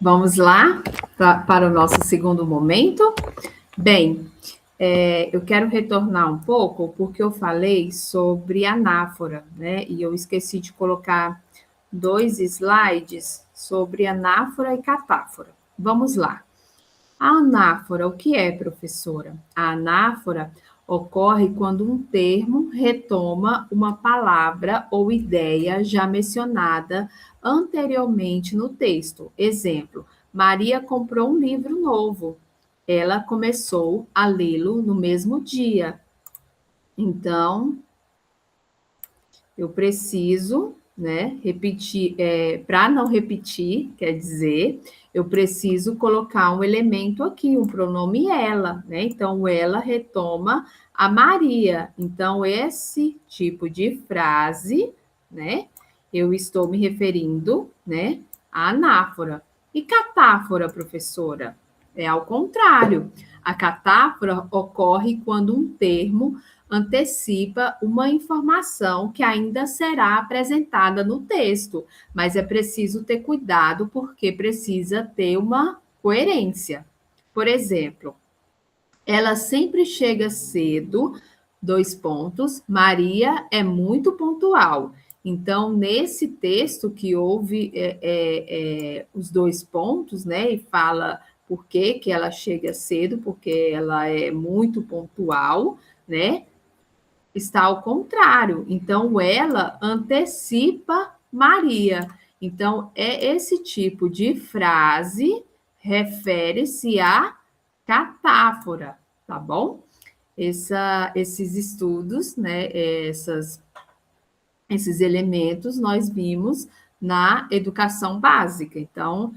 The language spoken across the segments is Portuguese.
Vamos lá para o nosso segundo momento? Bem, eu quero retornar um pouco porque eu falei sobre anáfora, né? E eu esqueci de colocar 2 slides sobre anáfora e catáfora. Vamos lá. A anáfora, o que é, professora? A anáfora ocorre quando um termo retoma uma palavra ou ideia já mencionada anteriormente no texto. Exemplo: Maria comprou um livro novo. Ela começou a lê-lo no mesmo dia. Então, eu preciso, né, repetir, para não repetir, quer dizer, eu preciso colocar um elemento aqui, um pronome ela, né? Então, ela retoma a Maria. Então, esse tipo de frase, né, eu estou me referindo, né, à anáfora. E catáfora, professora? É ao contrário. A catáfora ocorre quando um termo antecipa uma informação que ainda será apresentada no texto, mas é preciso ter cuidado porque precisa ter uma coerência. Por exemplo, ela sempre chega cedo, 2 pontos, Maria é muito pontual. Então, nesse texto que houve os 2 pontos, né, e fala por que ela chega cedo, porque ela é muito pontual, né? Está ao contrário. Então, ela antecipa Maria. Então, esse tipo de frase refere-se à catáfora, tá bom? Esses estudos, né, esses elementos nós vimos na educação básica. Então,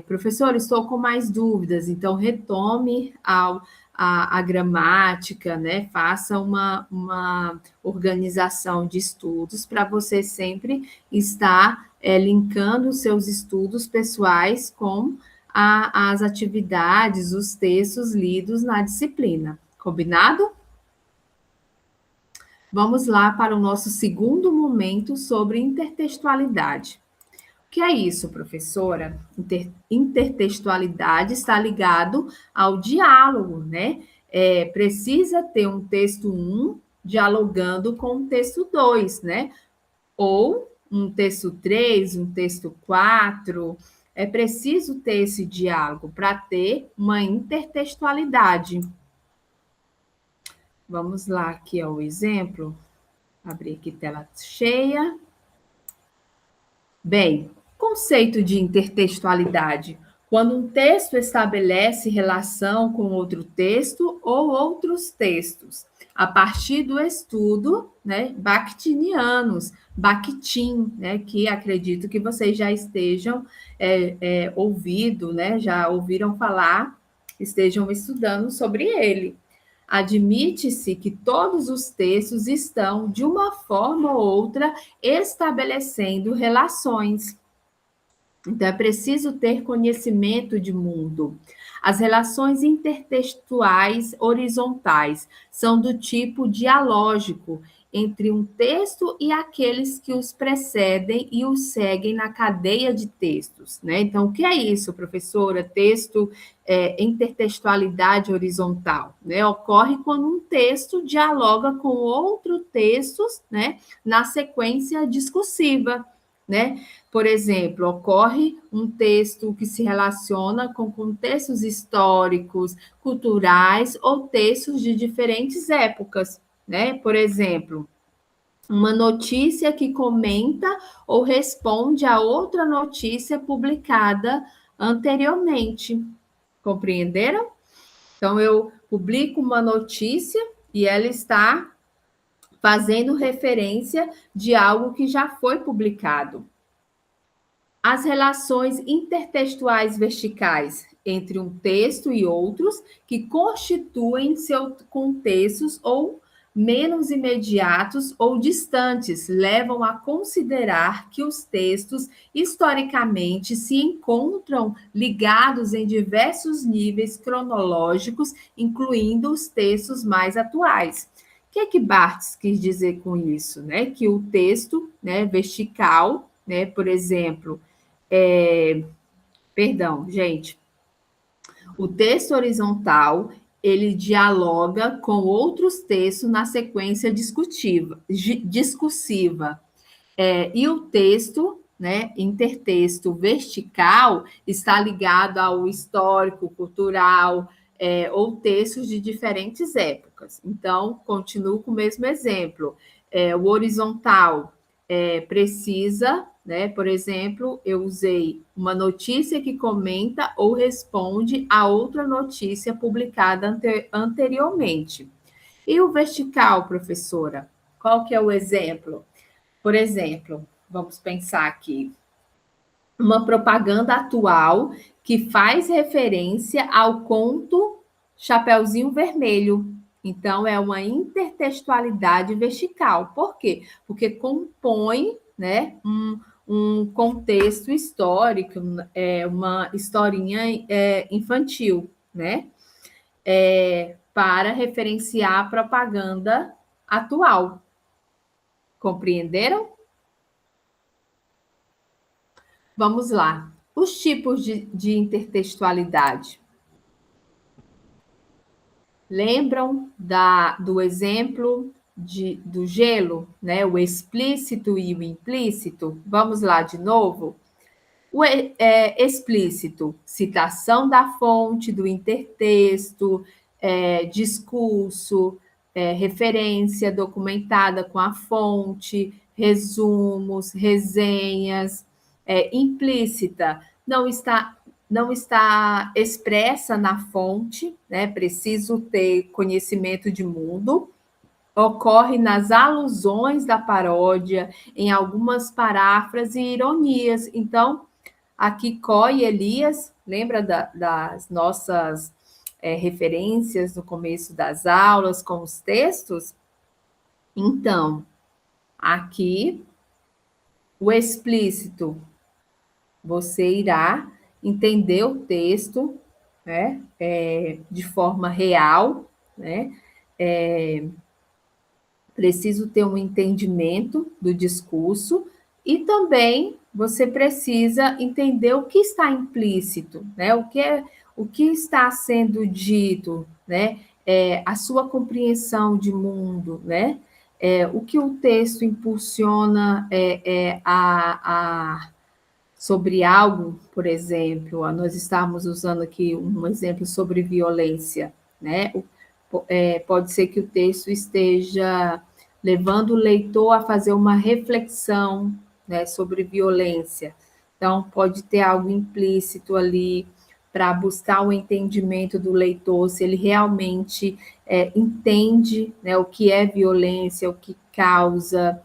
professor, estou com mais dúvidas, então retome a gramática, né? Faça uma organização de estudos para você sempre estar linkando os seus estudos pessoais com as atividades, os textos lidos na disciplina. Combinado? Vamos lá para o nosso segundo momento sobre intertextualidade. O que é isso, professora? Intertextualidade está ligado ao diálogo, né? Precisa ter um texto 1 dialogando com o texto 2, né? Ou um texto 3, um texto 4. É preciso ter esse diálogo para ter uma intertextualidade. Vamos lá aqui ao exemplo. Abrir aqui tela cheia. Bem, conceito de intertextualidade. Quando um texto estabelece relação com outro texto ou outros textos, a partir do estudo, né, bakhtinianos, Bakhtin, né, que acredito que vocês já estejam ouvido, né, já ouviram falar, estejam estudando sobre ele. Admite-se que todos os textos estão, de uma forma ou outra, estabelecendo relações. Então, é preciso ter conhecimento de mundo. As relações intertextuais horizontais são do tipo dialógico entre um texto e aqueles que os precedem e os seguem na cadeia de textos, né? Então, o que é isso, professora? Texto, intertextualidade horizontal, né? Ocorre quando um texto dialoga com outros textos, né? Na sequência discursiva, né? Por exemplo, ocorre um texto que se relaciona com contextos históricos, culturais ou textos de diferentes épocas, né? Por exemplo, uma notícia que comenta ou responde a outra notícia publicada anteriormente. Compreenderam? Então, eu publico uma notícia e ela está fazendo referência de algo que já foi publicado. As relações intertextuais verticais entre um texto e outros que constituem seus contextos ou menos imediatos ou distantes levam a considerar que os textos historicamente se encontram ligados em diversos níveis cronológicos, incluindo os textos mais atuais. O que Barthes quis dizer com isso, né? Que o texto, né, vertical, né, por exemplo, Perdão, gente. O texto horizontal, ele dialoga com outros textos na sequência discursiva. E o texto, né, intertexto vertical, está ligado ao histórico, cultural, ou textos de diferentes épocas. Então, continuo com o mesmo exemplo. O horizontal precisa, né, por exemplo, eu usei uma notícia que comenta ou responde a outra notícia publicada anteriormente. E o vertical, professora? Qual que é o exemplo? Por exemplo, vamos pensar aqui, uma propaganda atual que faz referência ao conto Chapeuzinho Vermelho. Então, é uma intertextualidade vertical. Por quê? Porque compõe, né, um contexto histórico, uma historinha infantil, né? Para referenciar a propaganda atual. Compreenderam? Vamos lá. Os tipos de intertextualidade. Lembram do exemplo do gelo, né? O explícito e o implícito? Vamos lá de novo. O explícito, citação da fonte, do intertexto, discurso, referência documentada com a fonte, resumos, resenhas. Implícita, não está expressa na fonte, né? Preciso ter conhecimento de mundo. Ocorre nas alusões da paródia, em algumas paráfrases e ironias. Então, aqui Coy e Elias, lembra das nossas referências no começo das aulas com os textos? Então, aqui o explícito, você irá entender o texto, né, de forma real, né? Preciso ter um entendimento do discurso e também você precisa entender o que está implícito, né? O que está sendo dito, né? A sua compreensão de mundo, né? O que o texto impulsiona sobre algo, por exemplo, nós estamos usando aqui um exemplo sobre violência, né? Pode ser que o texto esteja levando o leitor a fazer uma reflexão, né, sobre violência. Então, pode ter algo implícito ali para buscar o entendimento do leitor, se ele realmente entende, né, o que é violência, o que causa,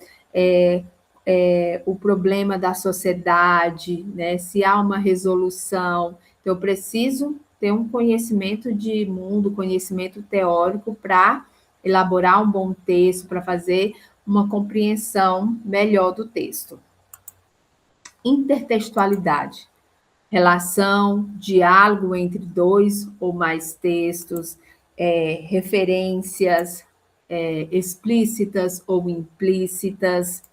o problema da sociedade, né, se há uma resolução. Então, eu preciso ter um conhecimento de mundo, conhecimento teórico para elaborar um bom texto, para fazer uma compreensão melhor do texto. Intertextualidade. Relação, diálogo entre dois ou mais textos, referências explícitas ou implícitas,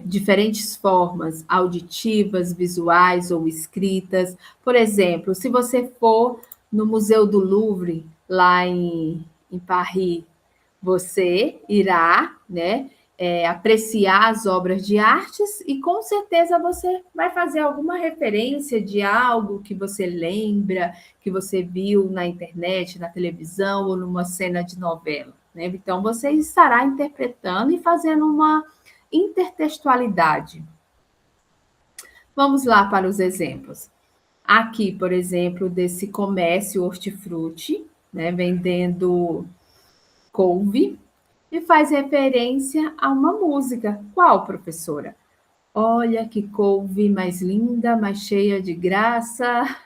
diferentes formas, auditivas, visuais ou escritas. Por exemplo, se você for no Museu do Louvre, lá em Paris, você irá, né, apreciar as obras de artes e com certeza você vai fazer alguma referência de algo que você lembra, que você viu na internet, na televisão ou numa cena de novela, né? Então você estará interpretando e fazendo uma intertextualidade. Vamos lá para os exemplos. Aqui, por exemplo, desse comércio hortifruti, né, vendendo couve, e faz referência a uma música. Qual, professora? Olha que couve mais linda, mais cheia de graça.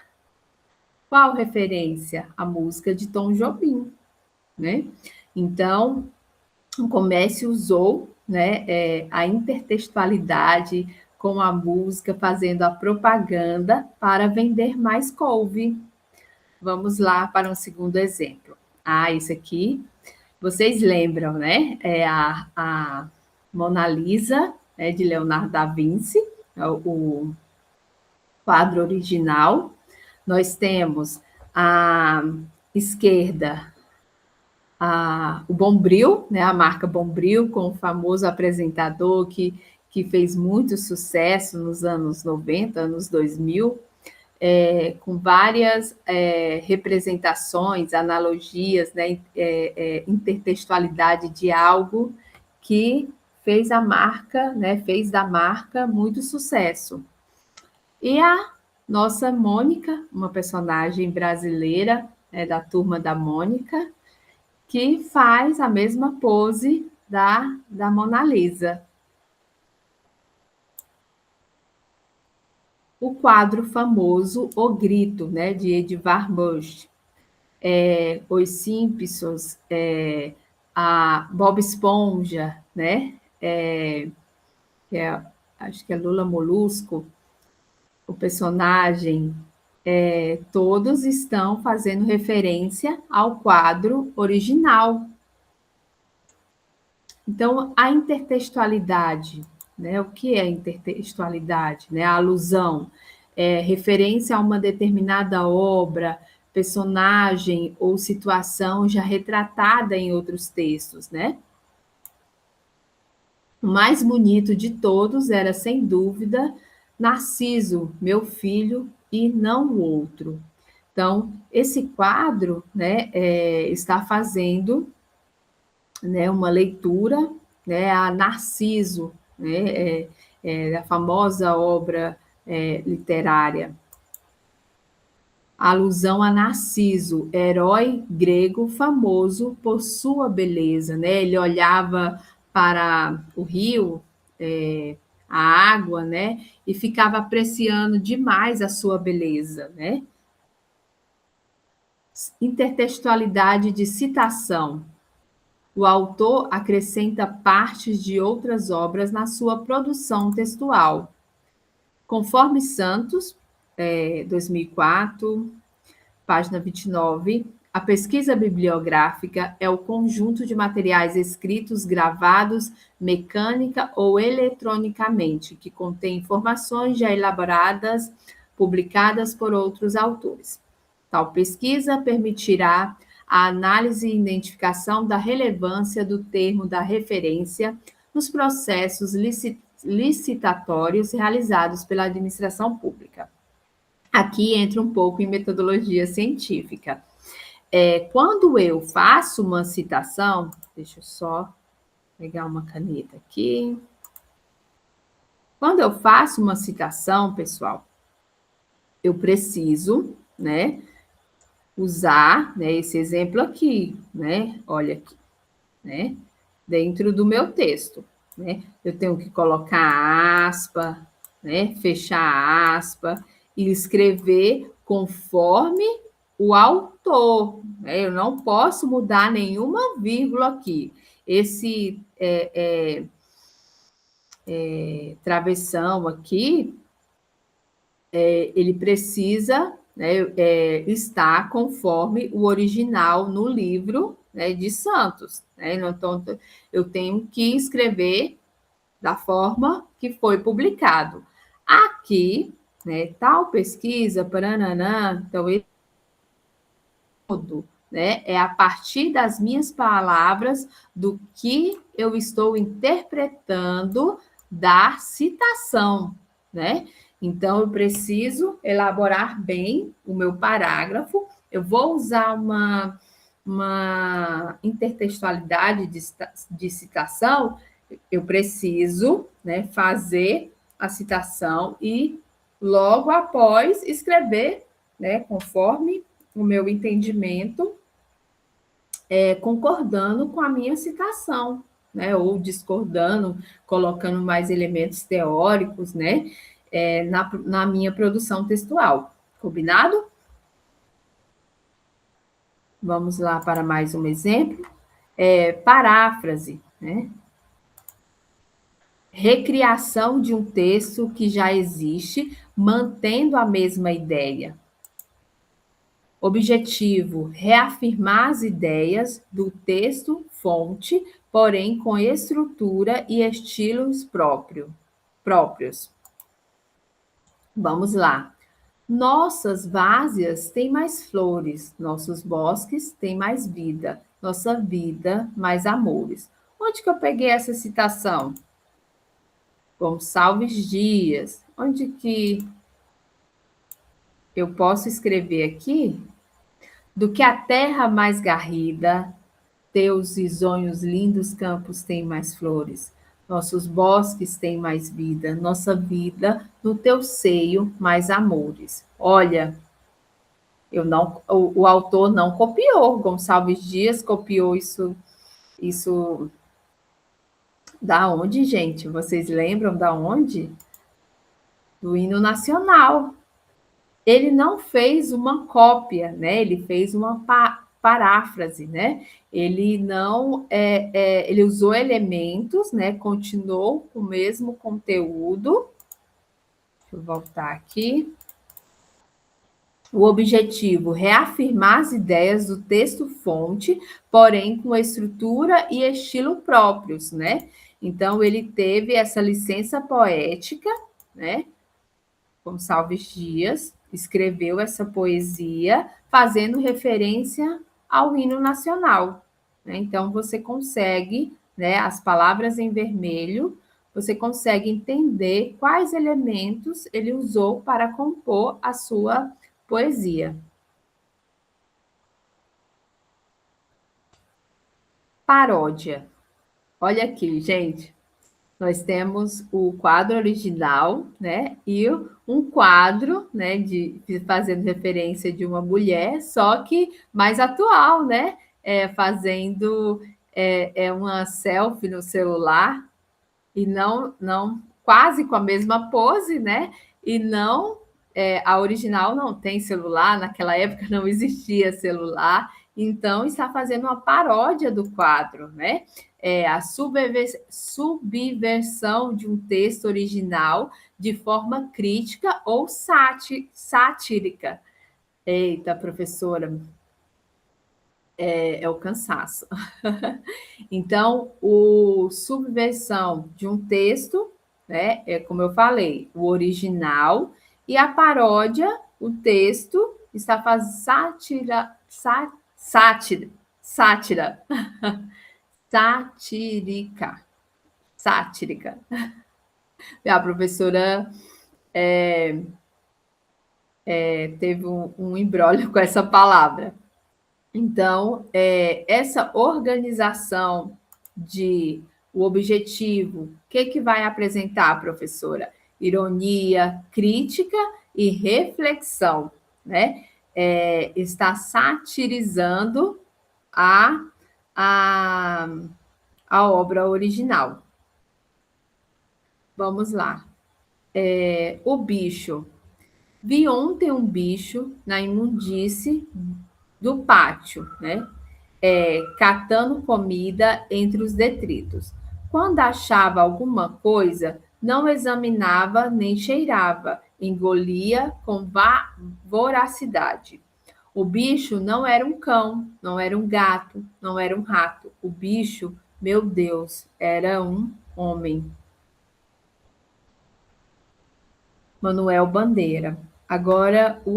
Qual referência? A música de Tom Jobim, né? Então, o comércio usou, né, a intertextualidade com a música, fazendo a propaganda para vender mais couve. Vamos lá para um segundo exemplo. Isso aqui, vocês lembram, né? É a Mona Lisa, né, de Leonardo da Vinci, quadro original. Nós temos à esquerda o Bombril, né, a marca Bombril, com o famoso apresentador que fez muito sucesso nos anos 90, anos 2000, com várias representações, analogias, né, intertextualidade de algo que fez a marca, né, fez da marca muito sucesso. E a nossa Mônica, uma personagem brasileira, da Turma da Mônica, que faz a mesma pose da Mona Lisa. O quadro famoso O Grito, né, de Edvard Munch. Os Simpsons, a Bob Esponja, né, acho que é Lula Molusco, o personagem, todos estão fazendo referência ao quadro original. Então, a intertextualidade, né? O que é intertextualidade? Né? A alusão, referência a uma determinada obra, personagem ou situação já retratada em outros textos, né? O mais bonito de todos era, sem dúvida, Narciso, meu filho, e não o outro. Então, esse quadro, né, está fazendo, né, uma leitura, né, a Narciso, né, a famosa obra literária. A alusão a Narciso, herói grego famoso por sua beleza, né? Ele olhava para o rio, a água, né, e ficava apreciando demais a sua beleza, né? Intertextualidade de citação. O autor acrescenta partes de outras obras na sua produção textual. Conforme Santos, 2004, página 29, a pesquisa bibliográfica é o conjunto de materiais escritos, gravados, mecânica ou eletronicamente, que contém informações já elaboradas, publicadas por outros autores. Tal pesquisa permitirá a análise e identificação da relevância do termo da referência nos processos licitatórios realizados pela administração pública. Aqui entra um pouco em metodologia científica. Quando eu faço uma citação, deixa eu só pegar uma caneta aqui. Quando eu faço uma citação, pessoal, eu preciso, né, usar, né, esse exemplo aqui, né? Olha aqui, né? Dentro do meu texto, né? Eu tenho que colocar aspa, né? Fechar aspa e escrever conforme o autor, né? Eu não posso mudar nenhuma vírgula aqui. Esse travessão aqui, ele precisa, né, estar conforme o original no livro, né, de Santos. Né? Então, eu tenho que escrever da forma que foi publicado. Aqui, né, tal pesquisa, parananã, então, todo, né, é a partir das minhas palavras, do que eu estou interpretando da citação, né? Então, eu preciso elaborar bem o meu parágrafo. Eu vou usar uma intertextualidade de citação. Eu preciso, né, fazer a citação e, logo após, escrever, né, conforme o meu entendimento, concordando com a minha citação, né, ou discordando, colocando mais elementos teóricos, né, na minha produção textual. Combinado? Vamos lá para mais um exemplo. Paráfrase, né? Recriação de um texto que já existe, mantendo a mesma ideia. Objetivo: reafirmar as ideias do texto-fonte, porém com estrutura e estilos próprios. Vamos lá. Nossas várzeas têm mais flores, nossos bosques têm mais vida, nossa vida mais amores. Onde que eu peguei essa citação? Gonçalves Dias. Onde que eu posso escrever aqui? Do que a terra mais garrida, teus risonhos lindos campos têm mais flores. Nossos bosques têm mais vida, nossa vida no teu seio mais amores. Olha, eu não, o autor não copiou, Gonçalves Dias copiou isso da onde, gente? Vocês lembram da onde? Do hino nacional. Ele não fez uma cópia, né? Ele fez uma paráfrase, né? Ele não, ele usou elementos, né? Continuou com o mesmo conteúdo. Deixa eu voltar aqui. O objetivo, reafirmar as ideias do texto-fonte, porém com estrutura e estilo próprios, né? Então, ele teve essa licença poética, né? Gonçalves Dias escreveu essa poesia fazendo referência ao hino nacional, né? Então, você consegue, né, as palavras em vermelho, você consegue entender quais elementos ele usou para compor a sua poesia. Paródia. Olha aqui, gente. Nós temos o quadro original, né? E um quadro, né? Fazendo referência de uma mulher, só que mais atual, né? Fazendo uma selfie no celular, e não quase com a mesma pose, né? E não a original não tem celular, naquela época não existia celular, então está fazendo uma paródia do quadro, né? A subversão de um texto original de forma crítica ou satírica. Eita, professora, é o cansaço. Então, o subversão de um texto, né, é como eu falei, o original, e a paródia, o texto está fazendo sátira, satírica, sátrica. A professora teve um imbróglio com essa palavra. Então, essa organização de o objetivo, o que vai apresentar, professora? Ironia, crítica e reflexão, né? Está satirizando a, a, a obra original. Vamos lá. O bicho. Vi ontem um bicho na imundície do pátio, né? Catando comida entre os detritos. Quando achava alguma coisa, não examinava nem cheirava, engolia com voracidade. O bicho não era um cão, não era um gato, não era um rato. O bicho, meu Deus, era um homem. Manuel Bandeira. Agora, um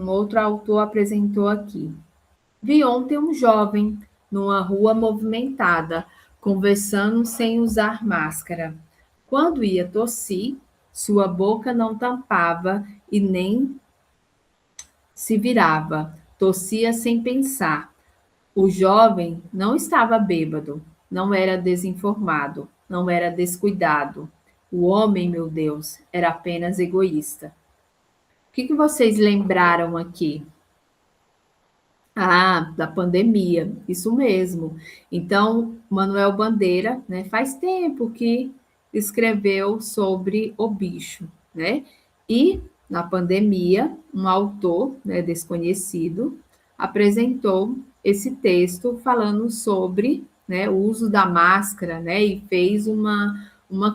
outro autor apresentou aqui. Vi ontem um jovem numa rua movimentada, conversando sem usar máscara. Quando ia tossir, sua boca não tampava e nem se virava. Tossia sem pensar. O jovem não estava bêbado, não era desinformado, não era descuidado. O homem, meu Deus, era apenas egoísta. O que vocês lembraram aqui? Ah, da pandemia, isso mesmo. Então, Manuel Bandeira, né, faz tempo que escreveu sobre o bicho, né? E na pandemia, um autor, né, desconhecido, apresentou esse texto falando sobre, né, o uso da máscara, né, e fez uma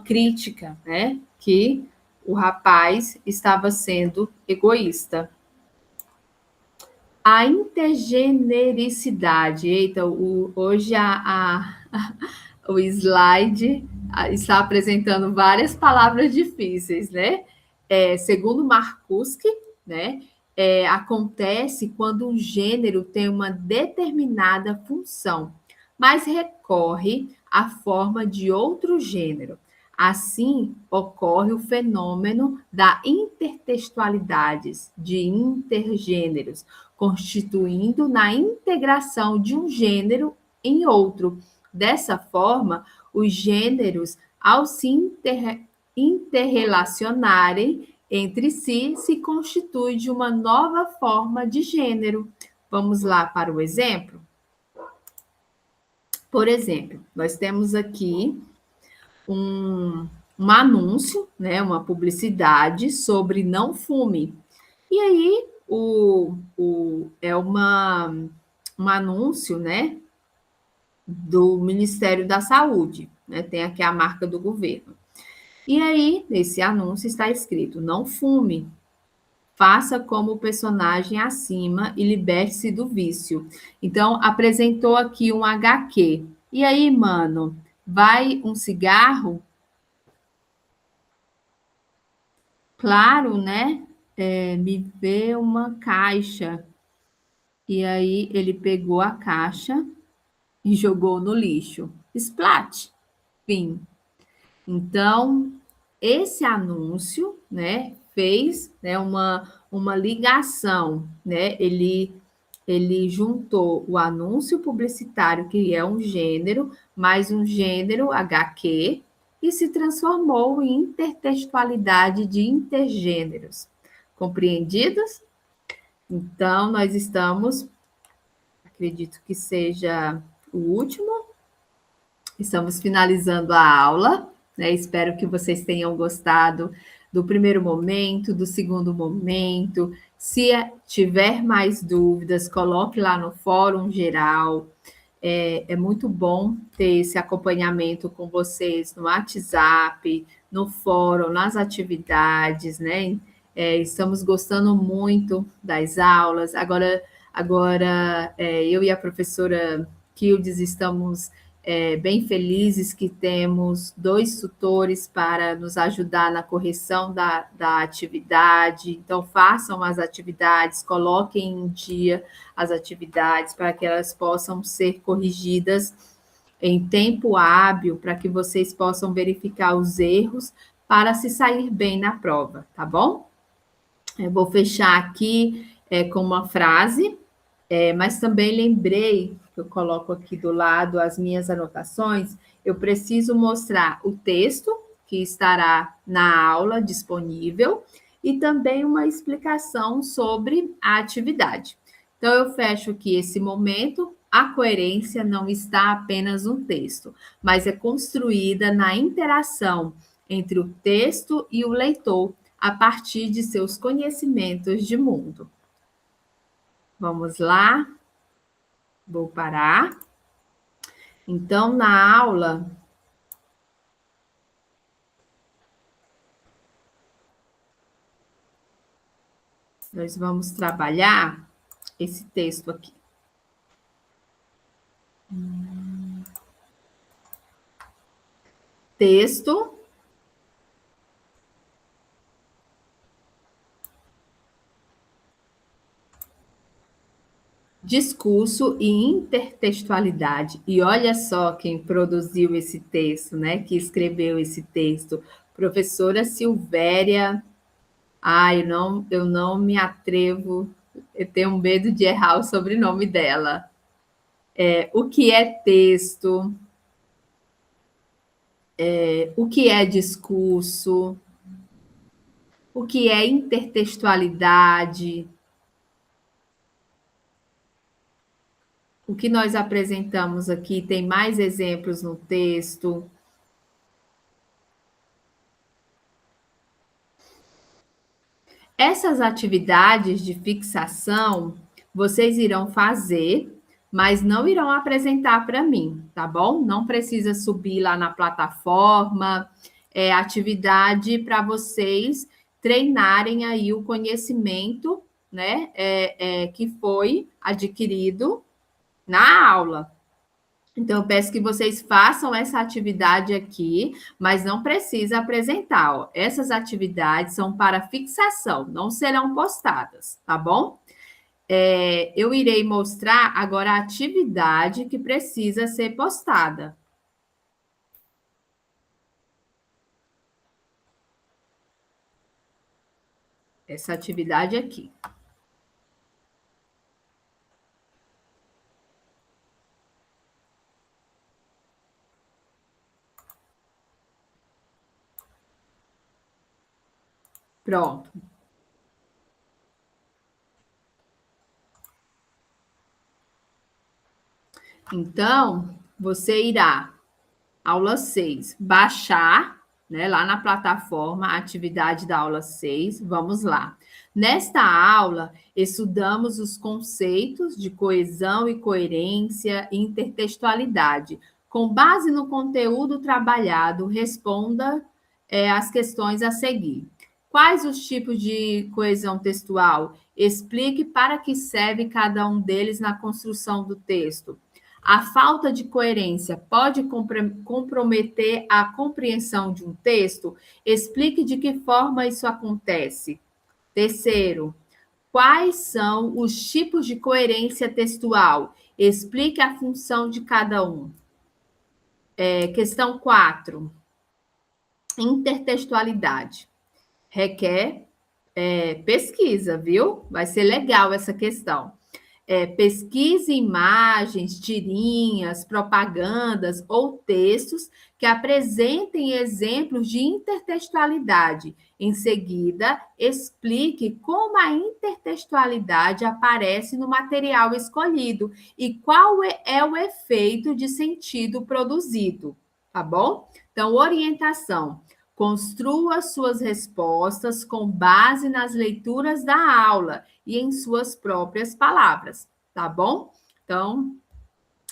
crítica, né, que o rapaz estava sendo egoísta. A intergenericidade. Eita, hoje o slide está apresentando várias palavras difíceis, né? segundo Marcuse, né, acontece quando um gênero tem uma determinada função, mas recorre à forma de outro gênero. Assim, ocorre o fenômeno da intertextualidade de intergêneros, constituindo na integração de um gênero em outro. Dessa forma, os gêneros, ao se interrelacionarem entre si, se constitui de uma nova forma de gênero. Vamos lá para o exemplo? Por exemplo, nós temos aqui um anúncio, né, uma publicidade sobre não fume. E aí, é um anúncio, né, do Ministério da Saúde, né, tem aqui a marca do governo. E aí, nesse anúncio está escrito: não fume, faça como o personagem acima e liberte-se do vício. Então, apresentou aqui um HQ. E aí, mano, vai um cigarro? Claro, né? Me vê uma caixa. E aí, ele pegou a caixa e jogou no lixo. Splat! Fim. Então, esse anúncio, né, fez, né, uma ligação, né? Ele juntou o anúncio publicitário, que é um gênero, mais um gênero HQ, e se transformou em intertextualidade de intergêneros. Compreendidos? Então, nós estamos, acredito que seja o último, estamos finalizando a aula, né? Espero que vocês tenham gostado do primeiro momento, do segundo momento. Se tiver mais dúvidas, coloque lá no fórum geral. É muito bom ter esse acompanhamento com vocês no WhatsApp, no fórum, nas atividades, né? Estamos gostando muito das aulas. Agora eu e a professora Kildes estamos bem felizes que temos 2 tutores para nos ajudar na correção da atividade. Então, façam as atividades, coloquem em dia as atividades para que elas possam ser corrigidas em tempo hábil, para que vocês possam verificar os erros para se sair bem na prova, tá bom? Eu vou fechar aqui com uma frase, mas também lembrei, que eu coloco aqui do lado as minhas anotações, eu preciso mostrar o texto que estará na aula disponível e também uma explicação sobre a atividade. Então, eu fecho aqui esse momento. A coerência não está apenas no texto, mas é construída na interação entre o texto e o leitor a partir de seus conhecimentos de mundo. Vamos lá. Vou parar. Então, na aula, nós vamos trabalhar esse texto aqui. Texto. Discurso e intertextualidade. E olha só quem produziu esse texto, né? Que escreveu esse texto. Professora Silvéria. Eu não me atrevo, eu tenho medo de errar o sobrenome dela. O que é texto? O que é discurso? O que é intertextualidade? O que nós apresentamos aqui tem mais exemplos no texto. Essas atividades de fixação vocês irão fazer, mas não irão apresentar para mim, tá bom? Não precisa subir lá na plataforma. É atividade para vocês treinarem aí o conhecimento, né? Que foi adquirido na aula. Então, eu peço que vocês façam essa atividade aqui, mas não precisa apresentar. Ó. Essas atividades são para fixação, não serão postadas, tá bom? Eu irei mostrar agora a atividade que precisa ser postada. Essa atividade aqui. Pronto. Então, você irá, aula 6, baixar, né, lá na plataforma, a atividade da aula 6. Vamos lá. Nesta aula, estudamos os conceitos de coesão e coerência e intertextualidade. Com base no conteúdo trabalhado, responda as questões a seguir. Quais os tipos de coesão textual? Explique para que serve cada um deles na construção do texto. A falta de coerência pode comprometer a compreensão de um texto? Explique de que forma isso acontece. Terceiro, quais são os tipos de coerência textual? Explique a função de cada um. Questão 4. Intertextualidade. Requer pesquisa, viu? Vai ser legal essa questão. Pesquise imagens, tirinhas, propagandas ou textos que apresentem exemplos de intertextualidade. Em seguida, explique como a intertextualidade aparece no material escolhido e qual é o efeito de sentido produzido, tá bom? Então, orientação. Construa suas respostas com base nas leituras da aula e em suas próprias palavras, tá bom? Então,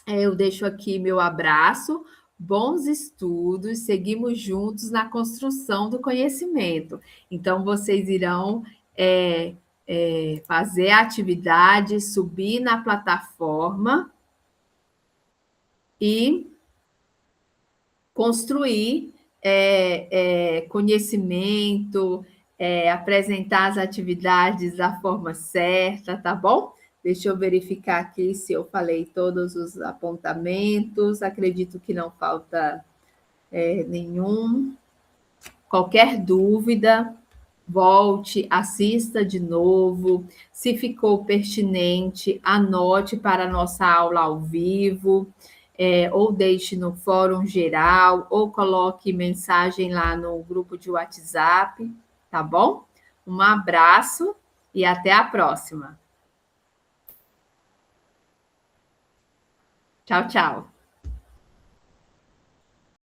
eu deixo aqui meu abraço, bons estudos, seguimos juntos na construção do conhecimento. Então, vocês irão fazer a atividade, subir na plataforma e construir conhecimento, apresentar as atividades da forma certa, tá bom? Deixa eu verificar aqui se eu falei todos os apontamentos. Acredito que não falta nenhum. Qualquer dúvida, volte, assista de novo. Se ficou pertinente, anote para a nossa aula ao vivo. Ou deixe no fórum geral, ou coloque mensagem lá no grupo de WhatsApp, tá bom? Um abraço e até a próxima. Tchau, tchau.